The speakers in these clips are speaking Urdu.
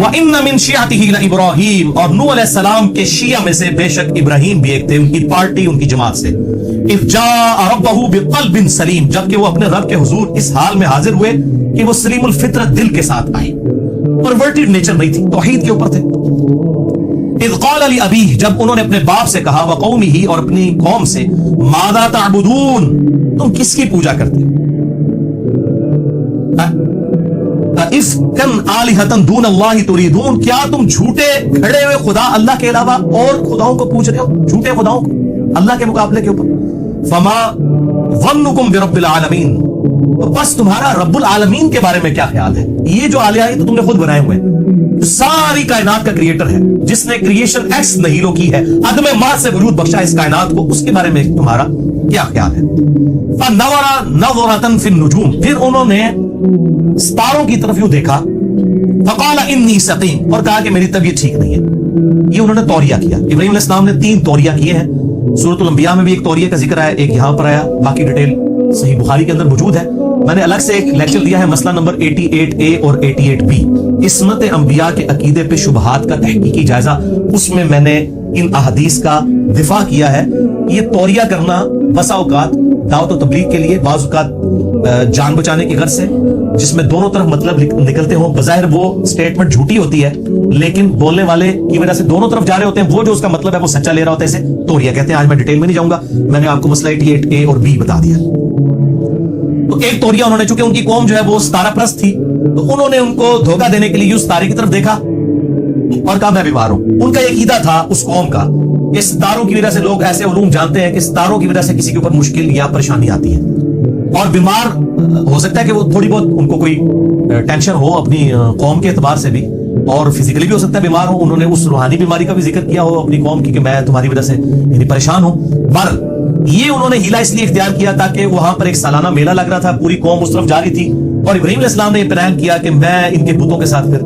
وَإِنَّ مِن شِيعَتِهِ لَإِبْرَاهِيمَ, اور نوح علیہ السلام کے شیعہ میں سے بے شک ابراہیم بھی ایک تھے, ان کی پارٹی, ان کی جماعت سے. اِذْ جَاءَ رَبَّهُ بِقَلْبٍ سَلِيمٍ, جبکہ وہ اپنے رب کے حضور اس حال میں حاضر ہوئے کہ وہ سلیم الفطرت دل کے ساتھ آئے, پرورٹڈ نیچر نہیں تھی, توحید کے اوپر تھے. اذ قال لأبیہ, جب انہوں نے اپنے باپ سے کہا, وقومہ, اور اپنی قوم سے, ماذا تعبدون, تم کس کی پوجا کرتے ہو؟ افکا آلہۃ دون اللہ تریدون, کیا تم جھوٹے کھڑے ہوئے خدا اللہ کے علاوہ اور خداؤں کو پوچھ رہے ہو, جھوٹے خداؤں کو اللہ کے مقابلے کے اوپر. فما ظنکم برب العالمین, تو بس تمہارا رب العالمین کے بارے میں کیا خیال ہے؟ یہ جو آلیہ ہے تو تم نے خود بنائے ہوئے, ساری کائنات کا کریٹر ہے, جس نے کریشن ایکس نہیلو کی ہے, عدم ماں سے وجود بخشا اس کائنات کو, اس کے بارے میں تمہارا کیا خیال ہے؟ فنظر نظرۃ فی النجوم, پھر انہوں نے ستاروں کی طرف یوں دیکھا, فقال انی سقیم, اور کہا کہ میری طبیعت ٹھیک نہیں ہے. یہ انہوں نے توریہ کیا. ابراہیم علیہ السلام نے 3 توریہ کیے ہیں. سورۃ الانبیاء میں بھی ایک توریہ کا ذکر آیا, ایک یہاں پر آیا, باقی ڈیٹیل صحیح بخاری کے اندر موجود ہے. میں نے الگ سے ایک لیکچر دیا ہے, مسئلہ نمبر 88A اور 88B, عصمت انبیاء کے عقیدے پہ شبہات کا تحقیقی جائزہ. اس میں میں نے ان احادیث کا دفاع کیا ہے. یہ توریہ کرنا بسا اوقات دعوت و تبلیغ کے لیے, بعض اوقات جان بچانے کی غرض سے, جس میں دونوں طرف مطلب نکلتے ہوں. بظاہر وہ سٹیٹمنٹ جھوٹی ہوتی ہے, لیکن بولنے والے کی وجہ سے دونوں طرف جا رہے ہوتے ہیں, وہ جو اس کا مطلب ہے وہ سچا لے رہا ہوتا ہے. اسے توریہ کہتے ہیں. آج میں ڈیٹیل میں نہیں جاؤں گا, میں نے آپ کو مسئلہ 88A اور B بتا دیا. تو ایک توریہ انہوں نے, چونکہ ان کی قوم جو ہے وہ ستارہ پرست تھی, تو انہوں نے ان کو دھوکہ دینے کے لیے یوں ستارے کی طرف دیکھا اور کہا میں بیمار ہوں. ان کا یہ عقیدہ تھا اس قوم کا کہ ستاروں کی وجہ سے, لوگ ایسے علوم جانتے ہیں کہ ستاروں کی وجہ سے کسی کے اوپر مشکل یا پریشانی آتی ہے, اور بیمار ہو سکتا ہے کہ وہ تھوڑی بہت ان کو کوئی ٹینشن ہو اپنی قوم کے اعتبار سے بھی, اور فزیکلی بھی ہو سکتا ہے بیمار ہو. انہوں نے اس روحانی بیماری کا بھی ذکر کیا ہو اپنی قوم کی کہ میں تمہاری وجہ سے یعنی پریشان ہوں. بہرحال یہ انہوں نے ہیلا اس لیے اختیار کیا تاکہ وہاں پر ایک سالانہ میلہ لگ رہا تھا, پوری قوم اس طرف جا رہی تھی, اور ابراہیم علیہ السلام نے یہ پلان کیا کہ میں ان کے بتوں کے ساتھ پھر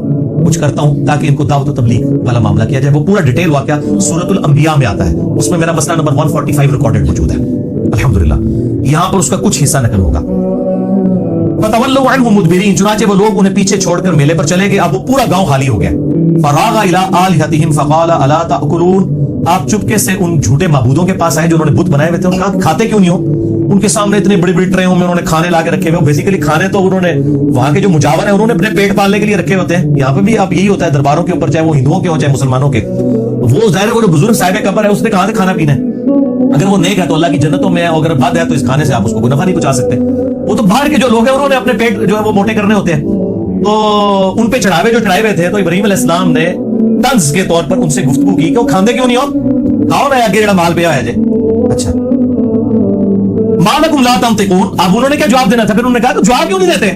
کچھ کرتا ہوں تاکہ ان کو دعوت و تبلیغ والا معاملہ کیا جائے. وہ پورا ڈیٹیل واقعہ سورۃ الانبیاء میں آتا ہے, اس میں میرا مسئلہ نمبر 145 ریکارڈڈ موجود ہے الحمدللہ. یہاں پر اس کا کچھ حصہ نقل ہوگا. فَتَوَلَّوْا عَنْهُ مُدْبِرِينَ, چنانچہ وہ لوگ انہیں پیچھے چھوڑ کر میلے پر چلے گئے. اب وہ پورا گاؤں خالی ہو گیا. فَرَاغَ إِلَىٰ آلِهَتِهِمْ فَقَالَ أَلَا تَأْكُلُونَ, آپ چپکے سے ان جھوٹے معبودوں کے پاس آئے جو انہوں نے بت بنائے ہوئے تھے. انہوں نے کہا کھاتے کیوں نہیں ہو؟ ان کے سامنے اتنے بڑی بڑی ٹرےوں میں انہوں نے کھانے لا کے رکھے ہوئے. بیسیکلی کھانے تو انہوں نے وہاں کے جو مجاور ہیں انہوں نے اپنے پیٹ پالنے کے لیے رکھے ہوتے ہیں. یہاں پہ بھی اب یہی ہوتا ہے درباروں کے اوپر, چاہے وہ ہندوؤں کے ہوں چاہے مسلمانوں کے. وہ ظاہر ہے وہ جو بزرگ صاحب قبر ہے اس نے کہاں سے کھانا پینا ہے؟ اگر وہ نیک ہے تو اللہ کی جنتوں میں ہے, اور اگر بد ہے تو اس کھانے سے آپ اس کو کوئی نفع نہیں پہنچا سکتے. وہ تو باہر کے جو لوگ ہیں انہوں نے اپنے پیٹ جو ہے وہ موٹے کرنے ہوتے ہیں, تو ان پہ چڑھاوے جو چڑھائے ہوئے تھے. تو ابراہیم علیہ السلام نے طنز کے طور پر ان سے گفتگو کی کہ وہ کھاندے کیوں نہیں ہو, کھاؤ نا آگے جڑا مال پیا ہے جے. اچھا ما لکم لا تنطقون, اب انہوں نے کیا جواب دینا تھا؟ پھر انہوں نے کہا تو جواب کیوں نہیں دیتے؟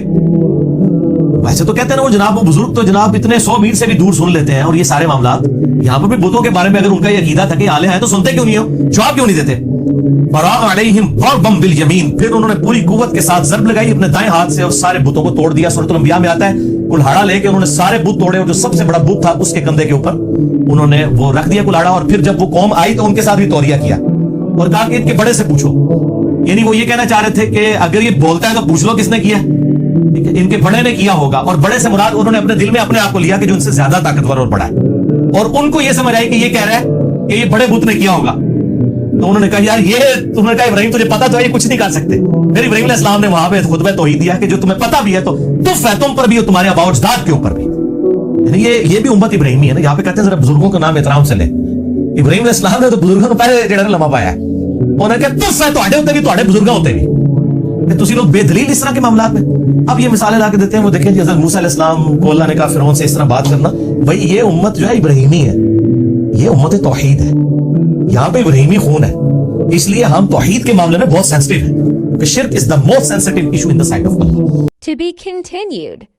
ویسے تو کہتے ہیں نا وہ جناب وہ بزرگ تو جناب اتنے 100 میل سے بھی دور سن لیتے ہیں, اور یہ سارے معاملات یہاں پر بھی بتوں کے بارے میں اگر ان کا یہ عقیدہ تھا کہ آلہ ہیں تو سنتے کیوں نہیں ہو, جواب کیوں نہیں دیتے؟ فراغ علیہم ضربا بالیمین, پھر انہوں نے پوری قوت کے ساتھ ضرب لگائی اپنے دائیں ہاتھ سے اور سارے بتوں کو توڑ دیا. سورۃ الانبیاء میں آتا ہے کلہاڑا لے کے انہوں نے سارے بت توڑے, اور جو سب سے بڑا بت تھا اس کے کندھے کے اوپر انہوں نے وہ رکھ دیا کلہاڑا. اور پھر جب وہ قوم آئی تو ان کے ساتھ بھی توریہ کیا اور کہا کہ ان کے بڑے سے پوچھو. یعنی وہ یہ کہنا چاہ رہے تھے کہ اگر یہ بولتا ہے تو پوچھ لو کس نے کیا, ان کے بڑے نے کیا ہوگا. اور بڑے سے مراد انہوں نے اپنے دل میں اپنے آپ کو لیا کہ جو ان سے زیادہ طاقتور اور بڑا ہے, اور ان کو یہ سمجھ آئی کہ یہ کہہ رہا ہے کہ یہ بڑے بت نے کیا ہوگا. تو انہوں نے کہا یار یہ تم نے کہا ابراہیم تجھے پتا تو ہے یہ کچھ نہیں کر سکتے. پھر ابراہیم علیہ السلام نے وہاں پہ خطبہ توحید دیا کہ جو تمہیں پتا بھی ہے تو تف ہے تم پر بھی اور تمہارے آباء و اجداد کے اوپر بھی. یعنی یہ بھی امت ابراہیمی ہے نا. یہاں پہ کہتے ہیں ذرا بزرگوں کا نام احترام سے لیں. ابراہیم علیہ السلام نے تو بزرگوں کو پہلے جڑا لمحہ پایا ہے. انہوں نے کہا تف ہے تواڈے ہوتے بھی تواڈے بزرگاں ہوتے بھی کہ تسی لوگ بے دلیل اس طرح کے معاملات میں. اب یہ مثالیں لا کے دیتے ہیں. وہ دیکھیں جی حضرت موسیٰ علیہ السلام کو اللہ نے کہا فرعون سے اس طرح بات کرنا. بھائی یہ امت جو ہے ابراہیمی ہے, یہ امت توحید ہے, یہاں پہ ابراہیمی خون ہے. اس لیے ہم توحید کے معاملے میں بہت سینسٹیو ہیں کہ شرک is the most sensitive issue in the sight of Allah. To be continued.